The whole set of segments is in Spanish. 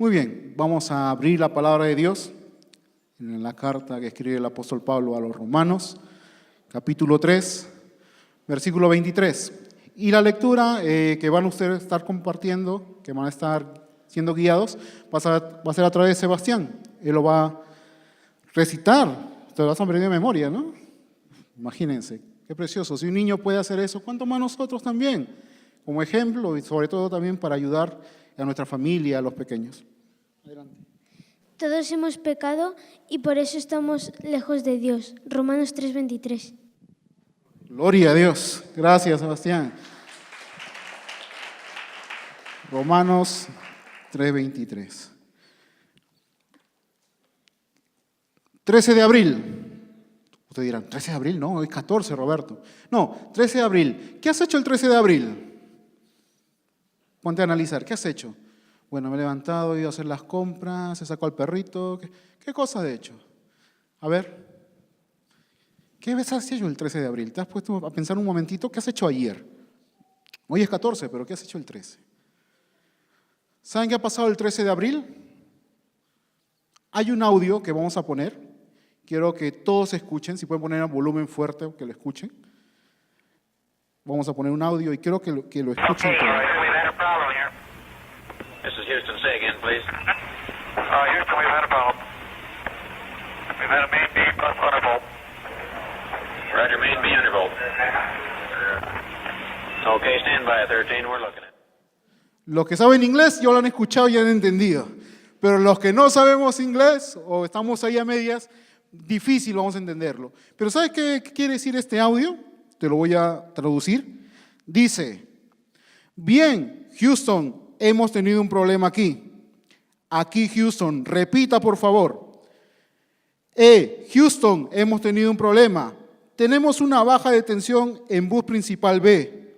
Muy bien, vamos a abrir la palabra de Dios en la carta que escribe el apóstol Pablo a los Romanos, capítulo 3, versículo 23. Y la lectura que van ustedes a estar compartiendo, que van a estar siendo guiados, va a ser a través de Sebastián. Él lo va a recitar, te lo vas a aprender de memoria, ¿no? Imagínense, qué precioso. Si un niño puede hacer eso, ¿cuánto más nosotros también? Como ejemplo y sobre todo también para ayudar a nuestra familia, a los pequeños. Adelante. Todos hemos pecado y por eso estamos lejos de Dios. Romanos 3:23. Gloria a Dios. Gracias, Sebastián. Romanos 3:23. 13 de abril. Ustedes dirán, ¿13 de abril? No, es 14, Roberto. No, 13 de abril. ¿Qué has hecho el 13 de abril? Ponte a analizar, ¿qué has hecho? Bueno, me he levantado, he ido a hacer las compras, he sacado al perrito. ¿Qué cosas he hecho? A ver, ¿qué has hecho el 13 de abril? ¿Te has puesto a pensar un momentito? ¿Qué has hecho ayer? Hoy es 14, pero ¿qué has hecho el 13? ¿Saben qué ha pasado el 13 de abril? Hay un audio que vamos a poner. Quiero que todos escuchen, si pueden poner a volumen fuerte, que lo escuchen. Vamos a poner un audio y quiero que lo escuchen todos. This is Houston. Say again, please. Houston, we've had a problem. We've had a main beam undervolt. Roger, main B undervolt. Okay, stand by at 13. We're looking at it. Los que saben inglés ya lo han escuchado y han entendido. Pero los que no sabemos inglés o estamos ahí a medias, difícil vamos a entenderlo. Pero ¿sabes qué quiere decir este audio? Te lo voy a traducir. Dice, bien, Houston, hemos tenido un problema aquí. Aquí, Houston, repita por favor. Houston, hemos tenido un problema. Tenemos una baja de tensión en bus principal B.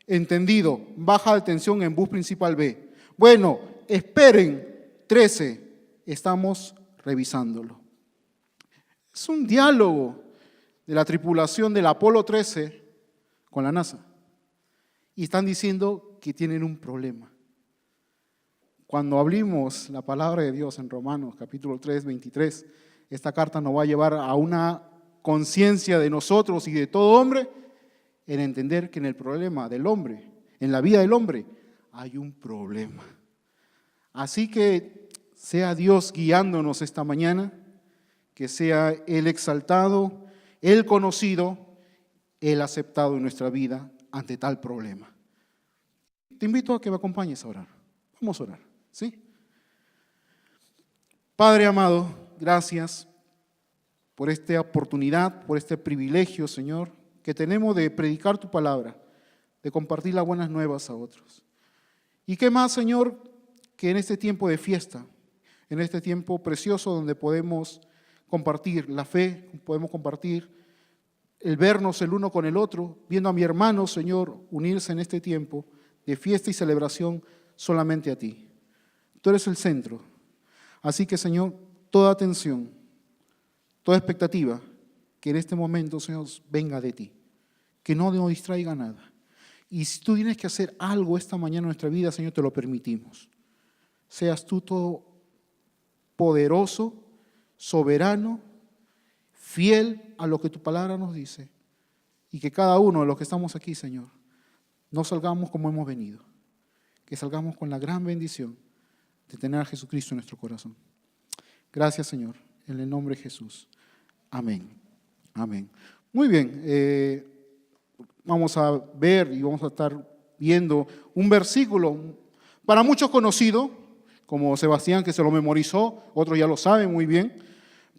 Entendido, baja de tensión en bus principal B. Bueno, esperen, 13, estamos revisándolo. Es un diálogo de la tripulación del Apolo 13 con la NASA. Y están diciendo que tienen un problema. Cuando abrimos la palabra de Dios en Romanos capítulo 3, 23, esta carta nos va a llevar a una conciencia de nosotros y de todo hombre en entender que en el problema del hombre, en la vida del hombre, hay un problema. Así que sea Dios guiándonos esta mañana, que sea Él exaltado, Él conocido, Él aceptado en nuestra vida ante tal problema. Te invito a que me acompañes a orar. Vamos a orar, ¿sí? Padre amado, gracias por esta oportunidad, por este privilegio, Señor, que tenemos de predicar tu palabra, de compartir las buenas nuevas a otros. ¿Y qué más, Señor, que en este tiempo de fiesta, en este tiempo precioso donde podemos compartir la fe, podemos compartir el vernos el uno con el otro, viendo a mi hermano, Señor, unirse en este tiempo de fiesta y celebración solamente a ti. Tú eres el centro. Así que, Señor, toda atención, toda expectativa, que en este momento, Señor, venga de ti. Que no nos distraiga nada. Y si tú tienes que hacer algo esta mañana en nuestra vida, Señor, te lo permitimos. Seas tú todo poderoso, soberano, fiel a lo que tu palabra nos dice. Y que cada uno de los que estamos aquí, Señor, no salgamos como hemos venido. Que salgamos con la gran bendición de tener a Jesucristo en nuestro corazón. Gracias, Señor, en el nombre de Jesús. Amén. Amén. Muy bien, vamos a ver y vamos a estar viendo un versículo para muchos conocido, como Sebastián que se lo memorizó, otros ya lo saben muy bien,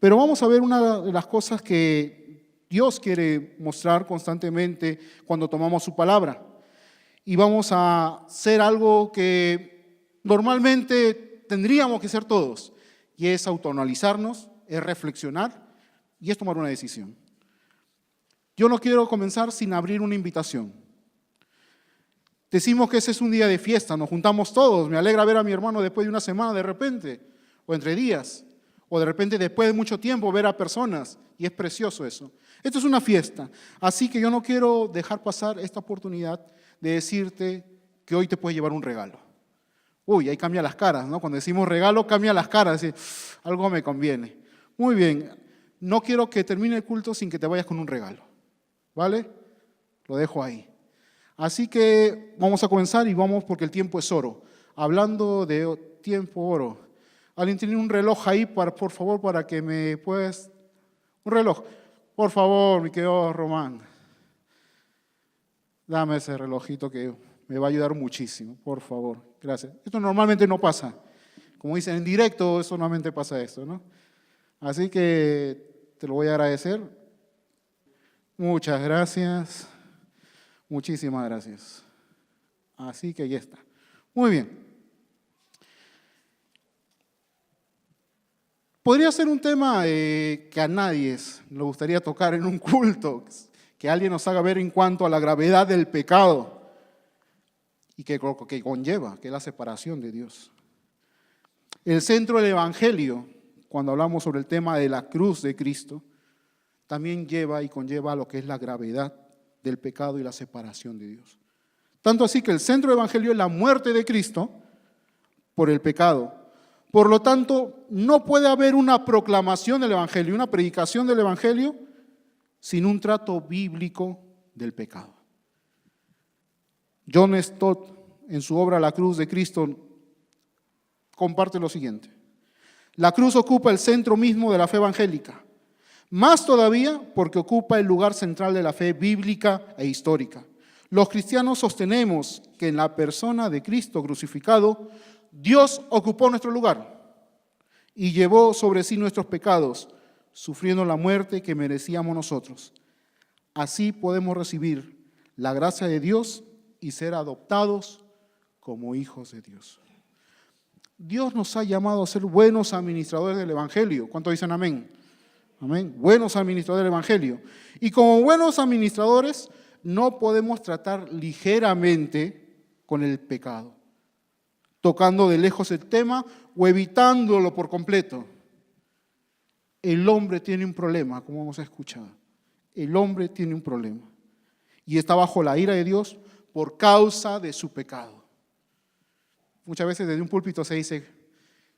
pero vamos a ver una de las cosas que Dios quiere mostrar constantemente cuando tomamos su palabra. Y vamos a hacer algo que normalmente tendríamos que hacer todos, y es autoanalizarnos, es reflexionar y es tomar una decisión. Yo no quiero comenzar sin abrir una invitación. Decimos que ese es un día de fiesta, nos juntamos todos, me alegra ver a mi hermano después de una semana de repente, o entre días, o de repente después de mucho tiempo ver a personas, y es precioso eso. Esto es una fiesta, así que yo no quiero dejar pasar esta oportunidad de decirte que hoy te puedes llevar un regalo. Uy, ahí cambia las caras, ¿no? Cuando decimos regalo, cambia las caras, algo me conviene. Muy bien, no quiero que termine el culto sin que te vayas con un regalo, ¿vale? Lo dejo ahí. Así que vamos a comenzar y vamos porque el tiempo es oro. Hablando de tiempo oro, ¿alguien tiene un reloj ahí, por favor, para que me puedas... Un reloj, por favor, mi querido Román. Dame ese relojito que me va a ayudar muchísimo, por favor. Gracias. Esto normalmente no pasa. Como dicen, en directo eso normalmente pasa esto, ¿no? Así que te lo voy a agradecer. Muchas gracias. Muchísimas gracias. Así que ya está. Muy bien. Podría ser un tema que a nadie le gustaría tocar en un culto, que alguien nos haga ver en cuanto a la gravedad del pecado y que conlleva, que es la separación de Dios. El centro del Evangelio, cuando hablamos sobre el tema de la cruz de Cristo, también lleva y conlleva lo que es la gravedad del pecado y la separación de Dios. Tanto así que el centro del Evangelio es la muerte de Cristo por el pecado. Por lo tanto, no puede haber una proclamación del Evangelio, una predicación del Evangelio, sin un trato bíblico del pecado. John Stott, en su obra La cruz de Cristo, comparte lo siguiente. La cruz ocupa el centro mismo de la fe evangélica. Más todavía porque ocupa el lugar central de la fe bíblica e histórica. Los cristianos sostenemos que en la persona de Cristo crucificado, Dios ocupó nuestro lugar y llevó sobre sí nuestros pecados, sufriendo la muerte que merecíamos nosotros. Así podemos recibir la gracia de Dios y ser adoptados como hijos de Dios. Dios nos ha llamado a ser buenos administradores del Evangelio. ¿Cuántos dicen amén? Amén. Buenos administradores del Evangelio. Y como buenos administradores, no podemos tratar ligeramente con el pecado, tocando de lejos el tema o evitándolo por completo. El hombre tiene un problema, como hemos escuchado. El hombre tiene un problema. Y está bajo la ira de Dios por causa de su pecado. Muchas veces desde un púlpito se dice,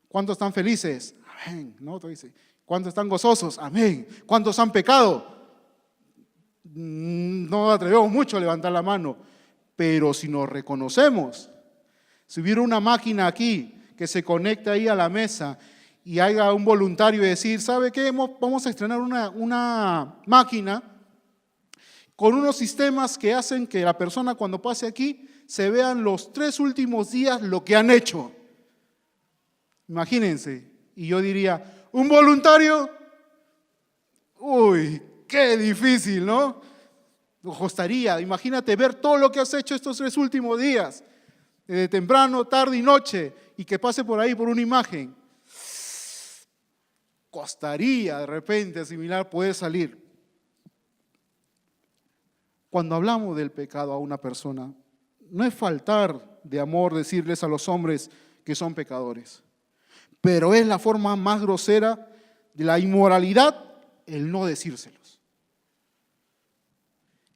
¿cuántos están felices? Amén. ¿No? Otro dice, ¿cuántos están gozosos? Amén. ¿Cuántos han pecado? No atrevemos mucho a levantar la mano, pero si nos reconocemos, si hubiera una máquina aquí que se conecte ahí a la mesa y haya un voluntario y decir, ¿sabe qué? Vamos a estrenar una máquina con unos sistemas que hacen que la persona cuando pase aquí se vean los 3 últimos días lo que han hecho. Imagínense. Y yo diría, ¿un voluntario? Uy, qué difícil, ¿no? Nos costaría, imagínate ver todo lo que has hecho estos 3 últimos días, desde temprano, tarde y noche, y que pase por ahí por una imagen. Costaría de repente asimilar, poder salir. Cuando hablamos del pecado a una persona, no es faltar de amor decirles a los hombres que son pecadores, pero es la forma más grosera de la inmoralidad el no decírselos.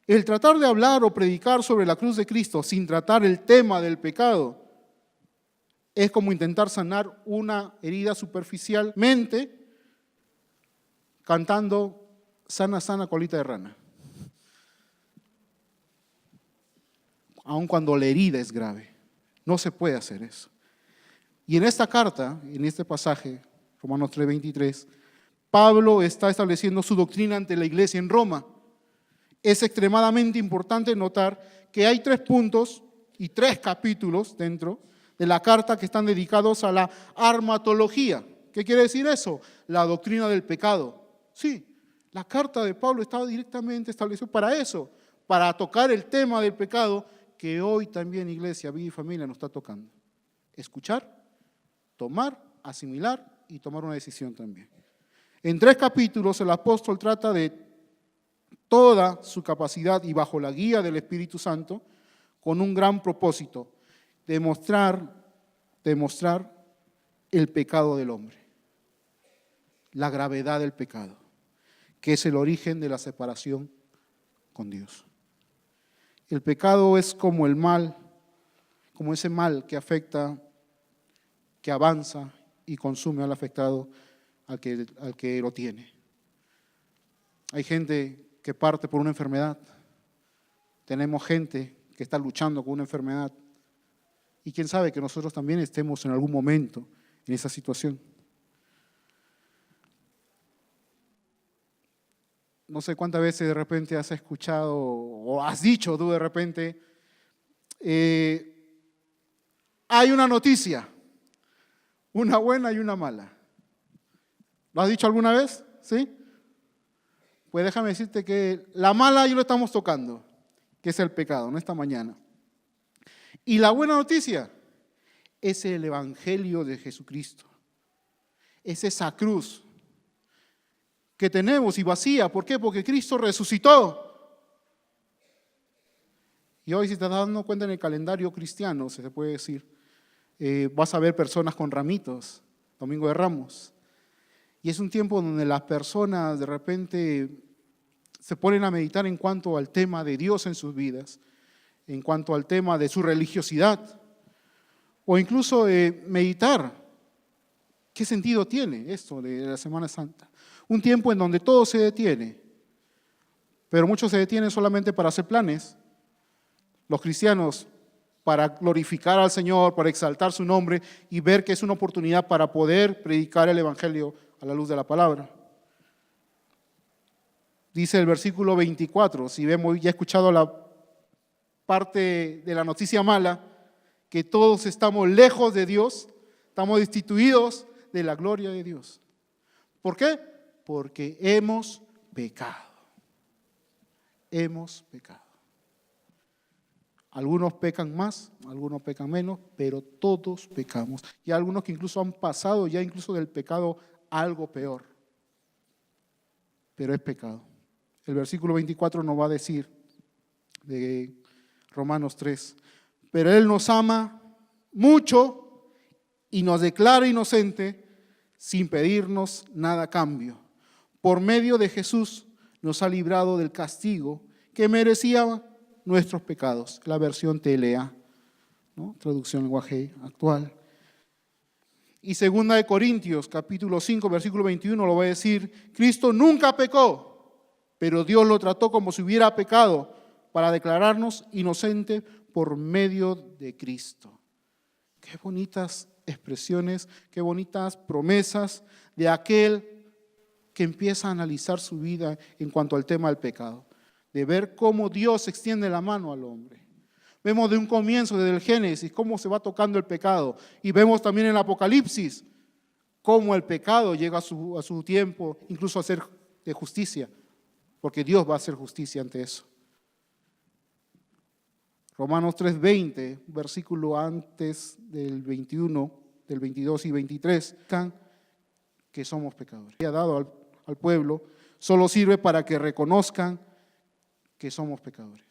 El tratar de hablar o predicar sobre la cruz de Cristo sin tratar el tema del pecado es como intentar sanar una herida superficialmente cantando sana, sana, colita de rana. Aun cuando la herida es grave. No se puede hacer eso. Y en esta carta, en este pasaje, Romanos 3:23, Pablo está estableciendo su doctrina ante la iglesia en Roma. Es extremadamente importante notar que hay 3 puntos y 3 capítulos dentro de la carta que están dedicados a la armatología. ¿Qué quiere decir eso? La doctrina del pecado. Sí, la carta de Pablo estaba directamente establecida para eso, para tocar el tema del pecado que hoy también Iglesia, Vida y Familia nos está tocando. Escuchar, tomar, asimilar y tomar una decisión también. En 3 capítulos el apóstol trata de toda su capacidad y bajo la guía del Espíritu Santo con un gran propósito, demostrar el pecado del hombre, la gravedad del pecado, que es el origen de la separación con Dios. El pecado es como el mal, como ese mal que afecta que avanza y consume al afectado, al que lo tiene. Hay gente que parte por una enfermedad. Tenemos gente que está luchando con una enfermedad. Y quién sabe que nosotros también estemos en algún momento en esa situación. No sé cuántas veces de repente has escuchado o has dicho tú de repente, hay una noticia, una buena y una mala. ¿Lo has dicho alguna vez? ¿Sí? Pues déjame decirte que la mala ya lo estamos tocando, que es el pecado, ¿no? Esta mañana. Y la buena noticia es el Evangelio de Jesucristo. Es esa cruz que tenemos y vacía. ¿Por qué? Porque Cristo resucitó. Y hoy, si te estás dando cuenta en el calendario cristiano, se puede decir, vas a ver personas con ramitos, Domingo de Ramos. Y es un tiempo donde las personas de repente se ponen a meditar en cuanto al tema de Dios en sus vidas, en cuanto al tema de su religiosidad, o incluso meditar qué sentido tiene esto de la Semana Santa. Un tiempo en donde todo se detiene, pero muchos se detienen solamente para hacer planes. Los cristianos para glorificar al Señor, para exaltar su nombre y ver que es una oportunidad para poder predicar el Evangelio a la luz de la palabra. Dice el versículo 24, si hemos ya escuchado la parte de la noticia mala, que todos estamos lejos de Dios, estamos destituidos de la gloria de Dios. ¿Por qué? Porque hemos pecado. Hemos pecado. Algunos pecan más, algunos pecan menos, pero todos pecamos. Y hay algunos que incluso han pasado ya incluso del pecado a algo peor. Pero es pecado. El versículo 24 nos va a decir de Romanos 3, pero Él nos ama mucho y nos declara inocente sin pedirnos nada a cambio. Por medio de Jesús nos ha librado del castigo que merecía nuestros pecados. La versión TLA, ¿no? Traducción lenguaje actual. Y 2 de Corintios, capítulo 5, versículo 21, lo va a decir, Cristo nunca pecó, pero Dios lo trató como si hubiera pecado para declararnos inocente por medio de Cristo. Qué bonitas expresiones, qué bonitas promesas de aquel que empieza a analizar su vida en cuanto al tema del pecado, de ver cómo Dios extiende la mano al hombre. Vemos de un comienzo, desde el Génesis, cómo se va tocando el pecado, y vemos también en el Apocalipsis cómo el pecado llega a su tiempo, incluso a ser de justicia, porque Dios va a hacer justicia ante eso. Romanos 3:20, versículo antes del 21, del 22 y 23, que somos pecadores. Ha dado al pueblo, solo sirve para que reconozcan que somos pecadores.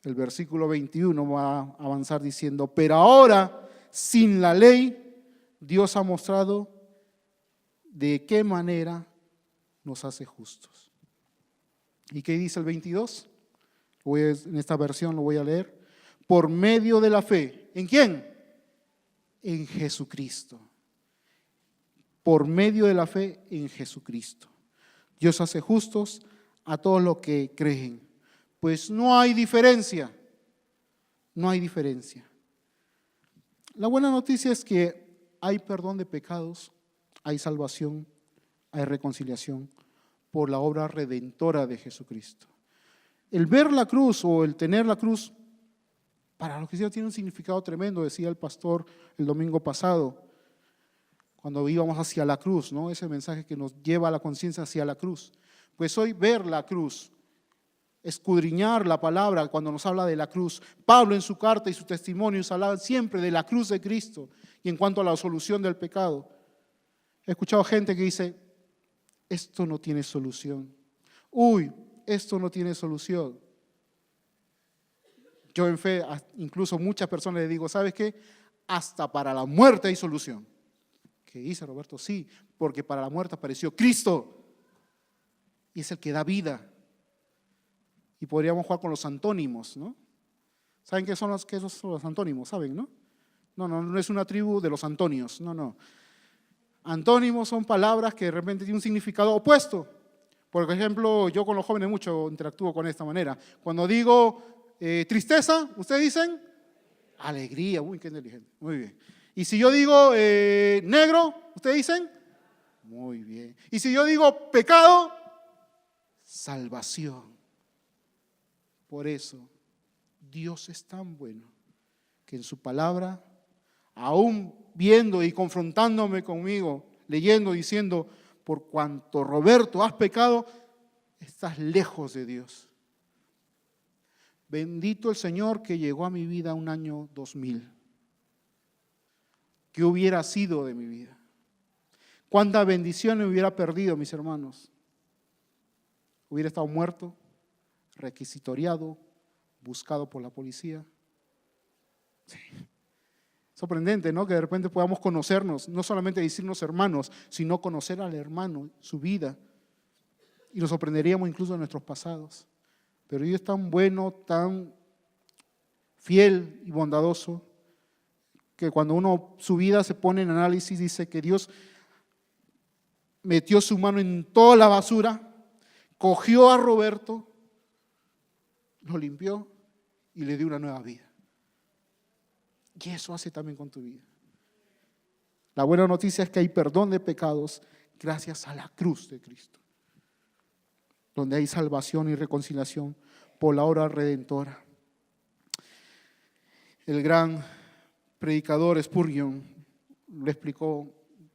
El versículo 21 va a avanzar diciendo, pero ahora, sin la ley, Dios ha mostrado de qué manera nos hace justos. ¿Y qué dice el 22? En esta versión lo voy a leer. Por medio de la fe. ¿En quién? En Jesucristo. Por medio de la fe en Jesucristo. Dios hace justos a todos los que creen. Pues no hay diferencia. No hay diferencia. La buena noticia es que hay perdón de pecados, hay salvación, hay reconciliación por la obra redentora de Jesucristo. El ver la cruz o el tener la cruz, para los cristianos tiene un significado tremendo, decía el pastor el domingo pasado, cuando íbamos hacia la cruz, ¿no? Ese mensaje que nos lleva a la conciencia hacia la cruz. Pues hoy ver la cruz, escudriñar la palabra cuando nos habla de la cruz. Pablo en su carta y su testimonio habla siempre de la cruz de Cristo y en cuanto a la solución del pecado. He escuchado gente que dice, esto no tiene solución. Uy, esto no tiene solución. Yo en fe, incluso muchas personas les digo, ¿sabes qué? Hasta para la muerte hay solución. ¿Qué dice Roberto? Sí, porque para la muerte apareció Cristo y es el que da vida. Y podríamos jugar con los antónimos, ¿no? ¿Saben qué son los antónimos? ¿Saben, no? No es una tribu de los Antonios, no. Antónimos son palabras que de repente tienen un significado opuesto. Por ejemplo, yo con los jóvenes mucho interactúo con esta manera. Cuando digo tristeza, ¿ustedes dicen? Alegría, uy, qué inteligente, muy bien. Y si yo digo negro, ¿ustedes dicen? Muy bien. Y si yo digo pecado, salvación. Por eso, Dios es tan bueno que en su palabra, aún viendo y confrontándome conmigo, leyendo, diciendo, por cuanto Roberto has pecado, estás lejos de Dios. Bendito el Señor que llegó a mi vida un año 2000. ¿Qué hubiera sido de mi vida? ¿Cuántas bendiciones hubiera perdido, mis hermanos? Hubiera estado muerto, requisitoriado, buscado por la policía. Sí. Sorprendente, ¿no? Que de repente podamos conocernos, no solamente decirnos hermanos, sino conocer al hermano, su vida. Y nos sorprenderíamos incluso de nuestros pasados. Pero Dios es tan bueno, tan fiel y bondadoso, que cuando uno su vida se pone en análisis, dice que Dios metió su mano en toda la basura, cogió a Roberto, lo limpió y le dio una nueva vida. Y eso hace también con tu vida. La buena noticia es que hay perdón de pecados gracias a la cruz de Cristo, donde hay salvación y reconciliación por la obra redentora. El gran predicador Spurgeon lo explicó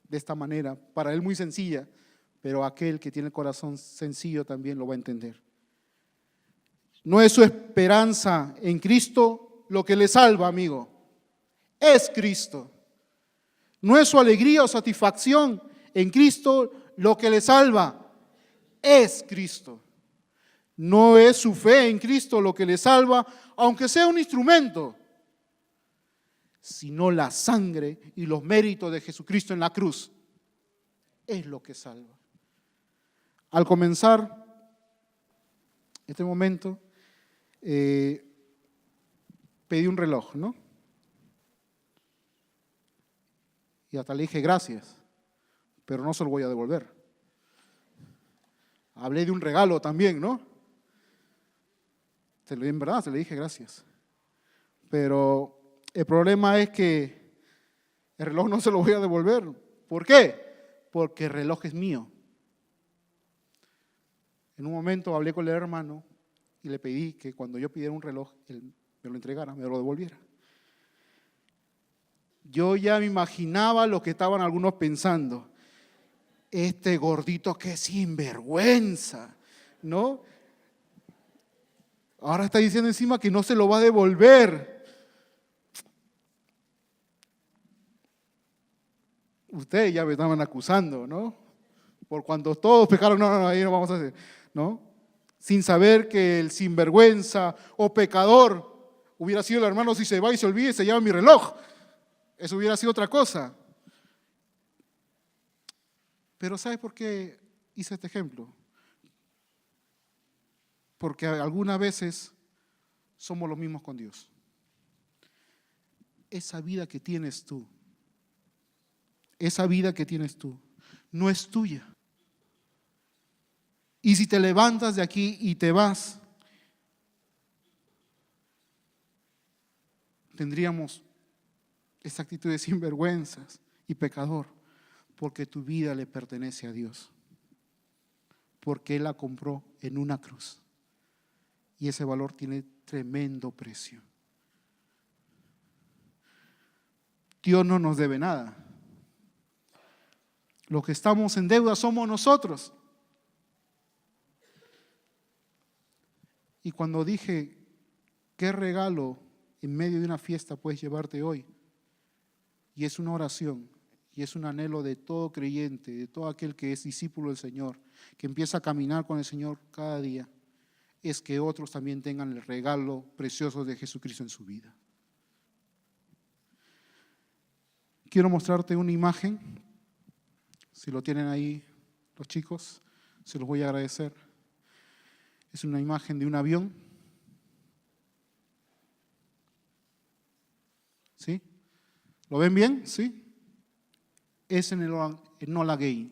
de esta manera, para él muy sencilla, pero aquel que tiene el corazón sencillo también lo va a entender. No es su esperanza en Cristo lo que le salva, amigo. Es Cristo. No es su alegría o satisfacción en Cristo lo que le salva. Es Cristo. No es su fe en Cristo lo que le salva, aunque sea un instrumento, sino la sangre y los méritos de Jesucristo en la cruz. Es lo que salva. Al comenzar este momento, pedí un reloj, ¿no? Y hasta le dije gracias, pero no se lo voy a devolver. Hablé de un regalo también, ¿no? En verdad, se le dije gracias. Pero el problema es que el reloj no se lo voy a devolver. ¿Por qué? Porque el reloj es mío. En un momento hablé con el hermano y le pedí que cuando yo pidiera un reloj, él me lo entregara, me lo devolviera. Yo ya me imaginaba lo que estaban algunos pensando. Este gordito que sinvergüenza, ¿no? Ahora está diciendo encima que no se lo va a devolver. Ustedes ya me estaban acusando, ¿no? Por cuando todos pecaron, no, ahí no vamos a hacer, ¿no? Sin saber que el sinvergüenza o pecador hubiera sido el hermano, si se va y se olvida y se lleva mi reloj. Eso hubiera sido otra cosa. Pero ¿sabes por qué hice este ejemplo? Porque algunas veces somos los mismos con Dios. Esa vida que tienes tú, no es tuya. Y si te levantas de aquí y te vas, tendríamos esa actitud de sinvergüenzas y pecador, porque tu vida le pertenece a Dios, porque Él la compró en una cruz y ese valor tiene tremendo precio. Dios no nos debe nada. Los que estamos en deuda somos nosotros. Y cuando dije, ¿qué regalo en medio de una fiesta puedes llevarte hoy? Y es una oración, y es un anhelo de todo creyente, de todo aquel que es discípulo del Señor, que empieza a caminar con el Señor cada día, es que otros también tengan el regalo precioso de Jesucristo en su vida. Quiero mostrarte una imagen, si lo tienen ahí los chicos, se los voy a agradecer. Es una imagen de un avión. ¿Sí? ¿Lo ven bien? ¿Sí? Es en el Enola Gay.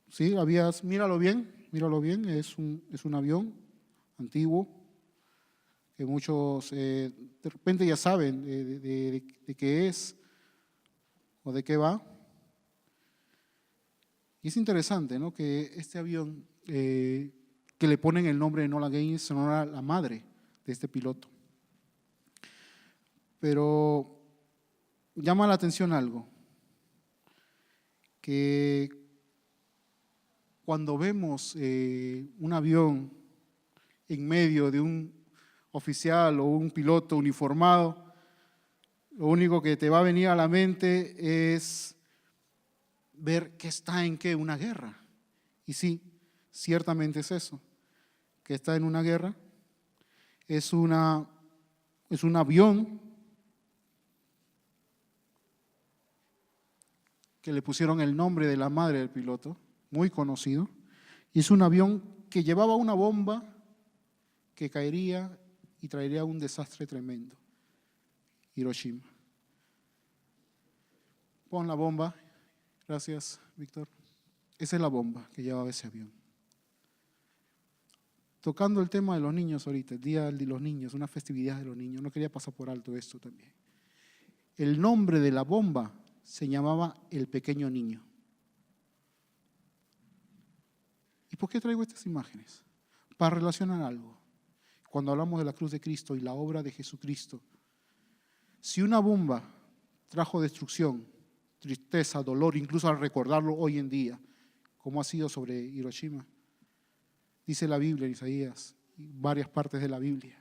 ¿Sí? Míralo bien, es un avión antiguo que muchos de repente ya saben de qué es o de qué va. Y es interesante, ¿no?, que este avión que le ponen el nombre de Enola Gay es en honor a la madre de este piloto. Pero llama la atención algo, que cuando vemos un avión en medio de un oficial o un piloto uniformado, lo único que te va a venir a la mente es ver que está en qué, una guerra. Y sí, ciertamente es eso, que está en una guerra, es un avión que le pusieron el nombre de la madre del piloto, muy conocido, y es un avión que llevaba una bomba que caería y traería un desastre tremendo. Hiroshima. Pon la bomba. Gracias, Víctor. Esa es la bomba que llevaba ese avión. Tocando el tema de los niños ahorita, el Día de los Niños, una festividad de los niños, no quería pasar por alto esto también. El nombre de la bomba se llamaba El Pequeño Niño. ¿Y por qué traigo estas imágenes? Para relacionar algo. Cuando hablamos de la cruz de Cristo y la obra de Jesucristo, si una bomba trajo destrucción, tristeza, dolor, incluso al recordarlo hoy en día, como ha sido sobre Hiroshima, dice la Biblia en Isaías, y varias partes de la Biblia,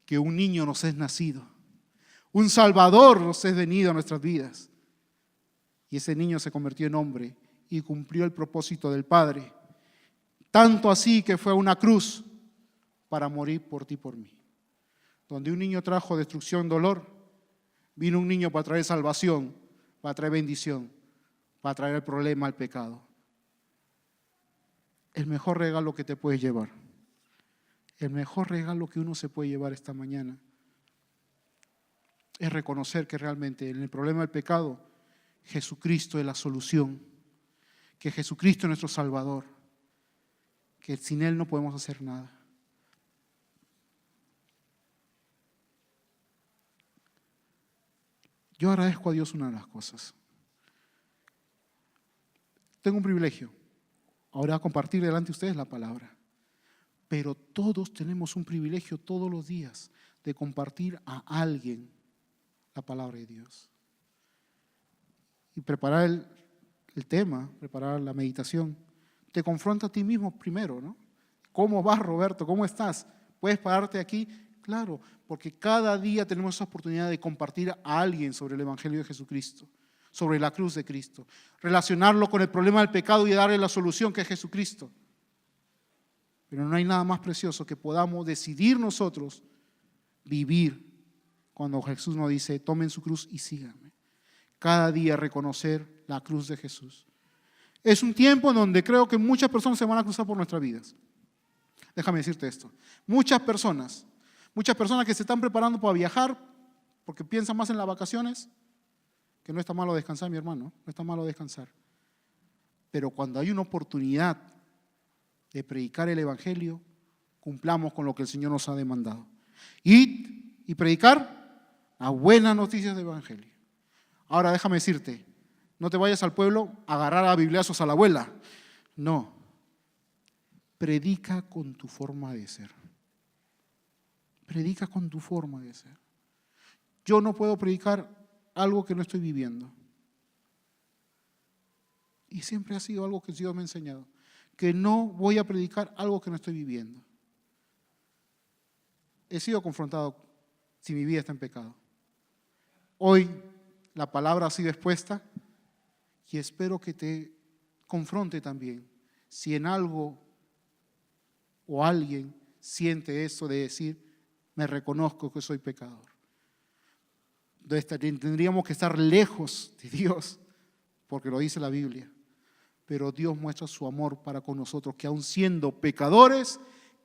que un niño nos es nacido, un Salvador nos es venido a nuestras vidas. Y ese niño se convirtió en hombre y cumplió el propósito del Padre, tanto así que fue a una cruz para morir por ti y por mí. Donde un niño trajo destrucción, dolor, vino un niño para traer salvación, para traer bendición, para traer el problema al pecado. El mejor regalo que te puedes llevar, el mejor regalo que uno se puede llevar esta mañana es reconocer que realmente en el problema del pecado Jesucristo es la solución, que Jesucristo es nuestro Salvador, que sin Él no podemos hacer nada. Yo agradezco a Dios una de las cosas. Tengo un privilegio, ahora a compartir delante de ustedes la palabra, pero todos tenemos un privilegio todos los días de compartir a alguien la palabra de Dios. Y preparar el tema, preparar la meditación, te confronta a ti mismo primero, ¿no? ¿Cómo vas, Roberto? ¿Cómo estás? ¿Puedes pararte aquí? Claro, porque cada día tenemos esa oportunidad de compartir a alguien sobre el Evangelio de Jesucristo, sobre la cruz de Cristo, relacionarlo con el problema del pecado y darle la solución que es Jesucristo. Pero no hay nada más precioso que podamos decidir nosotros vivir cuando Jesús nos dice, tomen su cruz y síganme. Cada día reconocer la cruz de Jesús. Es un tiempo en donde creo que muchas personas se van a cruzar por nuestras vidas. Déjame decirte esto. Muchas personas que se están preparando para viajar porque piensan más en las vacaciones, que no está malo descansar, mi hermano, no está malo descansar. Pero cuando hay una oportunidad de predicar el Evangelio, cumplamos con lo que el Señor nos ha demandado. Ir y predicar las buenas noticias del Evangelio. Ahora déjame decirte, no te vayas al pueblo a agarrar a bibliazos a la abuela. No. Predica con tu forma de ser. Predica con tu forma de ser. Yo no puedo predicar algo que no estoy viviendo. Y siempre ha sido algo que Dios me ha enseñado, que no voy a predicar algo que no estoy viviendo. He sido confrontado si mi vida está en pecado. Hoy la palabra ha sido expuesta y espero que te confronte también. Si en algo o alguien siente eso de decir, me reconozco que soy pecador. Entonces tendríamos que estar lejos de Dios, porque lo dice la Biblia. Pero Dios muestra su amor para con nosotros, que aun siendo pecadores,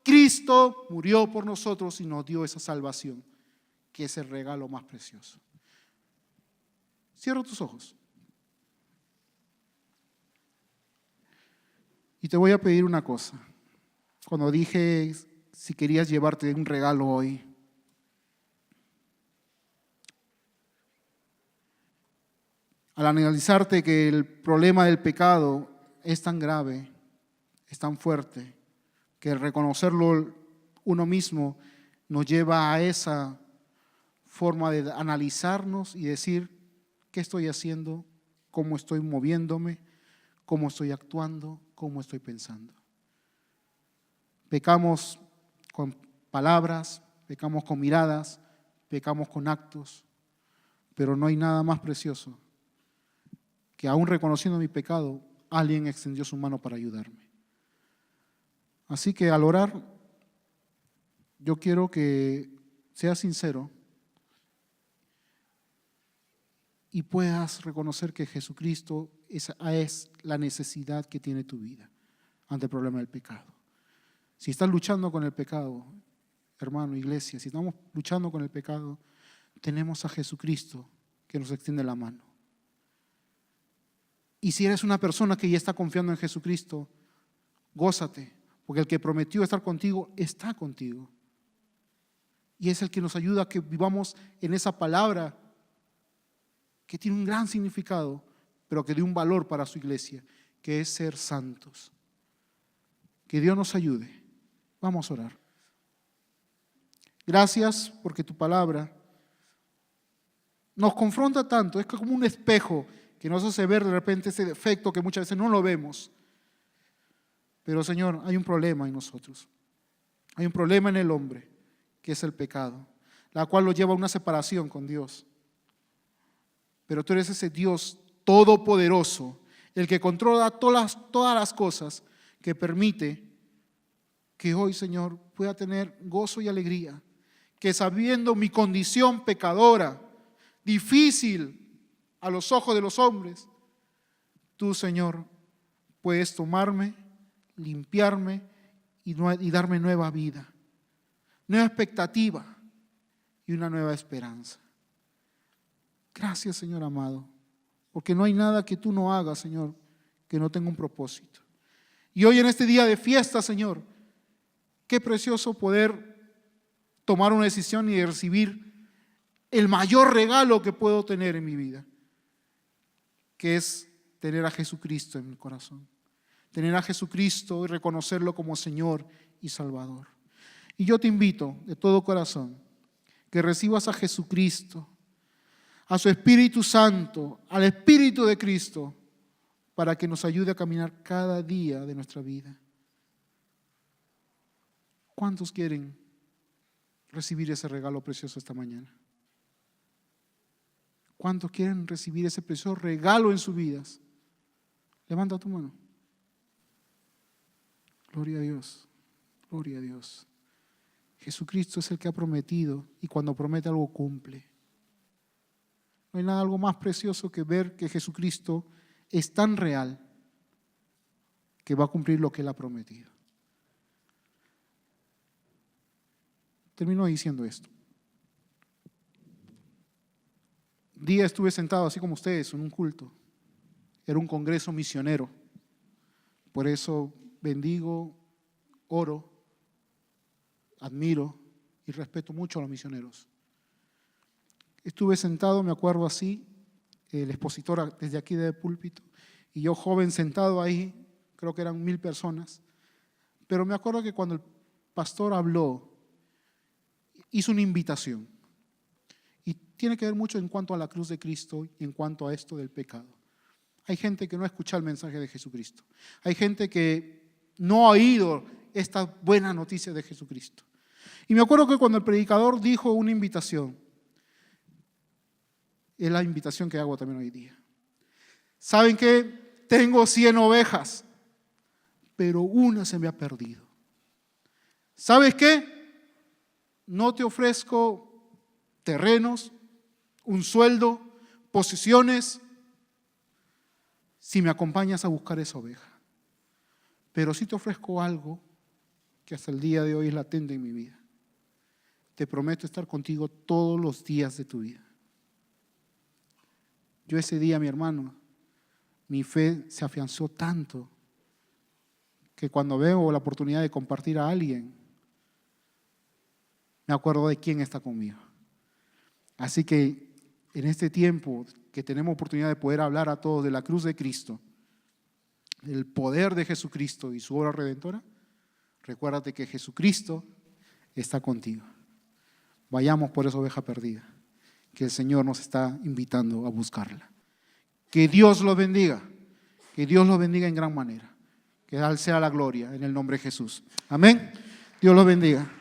Cristo murió por nosotros y nos dio esa salvación, que es el regalo más precioso. Cierra tus ojos. Y te voy a pedir una cosa. Cuando dije si querías llevarte un regalo hoy, al analizarte que el problema del pecado es tan grave, es tan fuerte, que el reconocerlo uno mismo nos lleva a esa forma de analizarnos y decir qué estoy haciendo, cómo estoy moviéndome, cómo estoy actuando, cómo estoy pensando. Pecamos con palabras, pecamos con miradas, pecamos con actos, pero no hay nada más precioso que aún reconociendo mi pecado, alguien extendió su mano para ayudarme. Así que al orar, yo quiero que seas sincero y puedas reconocer que Jesucristo es la necesidad que tiene tu vida ante el problema del pecado. Si estás luchando con el pecado, hermano, iglesia, si estamos luchando con el pecado, tenemos a Jesucristo que nos extiende la mano. Y si eres una persona que ya está confiando en Jesucristo, gózate, porque el que prometió estar contigo, está contigo. Y es el que nos ayuda a que vivamos en esa palabra que tiene un gran significado, pero que dio un valor para su iglesia, que es ser santos. Que Dios nos ayude. Vamos a orar. Gracias porque tu palabra nos confronta tanto, es como un espejo que nos hace ver de repente ese defecto que muchas veces no lo vemos. Pero Señor, hay un problema en nosotros. Hay un problema en el hombre, que es el pecado, la cual lo lleva a una separación con Dios. Pero tú eres ese Dios todopoderoso, el que controla todas las cosas, que permite que hoy, Señor, pueda tener gozo y alegría, que sabiendo mi condición pecadora, difícil a los ojos de los hombres, tú, Señor, puedes tomarme, limpiarme y darme nueva vida, nueva expectativa y una nueva esperanza. Gracias, Señor amado, porque no hay nada que tú no hagas, Señor, que no tenga un propósito. Y hoy en este día de fiesta, Señor, qué precioso poder tomar una decisión y recibir el mayor regalo que puedo tener en mi vida, que es tener a Jesucristo en mi corazón. Tener a Jesucristo y reconocerlo como Señor y Salvador. Y yo te invito de todo corazón que recibas a Jesucristo, a su Espíritu Santo, al Espíritu de Cristo, para que nos ayude a caminar cada día de nuestra vida. ¿Cuántos quieren recibir ese regalo precioso esta mañana? ¿Cuántos quieren recibir ese precioso regalo en sus vidas? Levanta tu mano. Gloria a Dios, gloria a Dios. Jesucristo es el que ha prometido y cuando promete algo cumple. No hay nada algo más precioso que ver que Jesucristo es tan real que va a cumplir lo que Él ha prometido. Termino diciendo esto. Un día estuve sentado así como ustedes en un culto. Era un congreso misionero. Por eso bendigo, oro, admiro y respeto mucho a los misioneros. Estuve sentado, me acuerdo así, el expositor desde aquí del púlpito, y yo joven sentado ahí, creo que eran 1000 personas, pero me acuerdo que cuando el pastor habló, hizo una invitación, y tiene que ver mucho en cuanto a la cruz de Cristo y en cuanto a esto del pecado. Hay gente que no escucha el mensaje de Jesucristo, hay gente que no ha oído esta buena noticia de Jesucristo. Y me acuerdo que cuando el predicador dijo una invitación, es la invitación que hago también hoy día. ¿Saben qué? Tengo 100 ovejas, pero una se me ha perdido. ¿Sabes qué? No te ofrezco terrenos, un sueldo, posiciones, si me acompañas a buscar esa oveja. Pero sí te ofrezco algo que hasta el día de hoy es latente en mi vida. Te prometo estar contigo todos los días de tu vida. Yo ese día, mi hermano, mi fe se afianzó tanto que cuando veo la oportunidad de compartir a alguien, me acuerdo de quién está conmigo. Así que en este tiempo que tenemos oportunidad de poder hablar a todos de la cruz de Cristo, del poder de Jesucristo y su obra redentora, recuérdate que Jesucristo está contigo. Vayamos por esa oveja perdida, que el Señor nos está invitando a buscarla. Que Dios los bendiga, que Dios los bendiga en gran manera. Que Él sea la gloria en el nombre de Jesús. Amén. Dios los bendiga.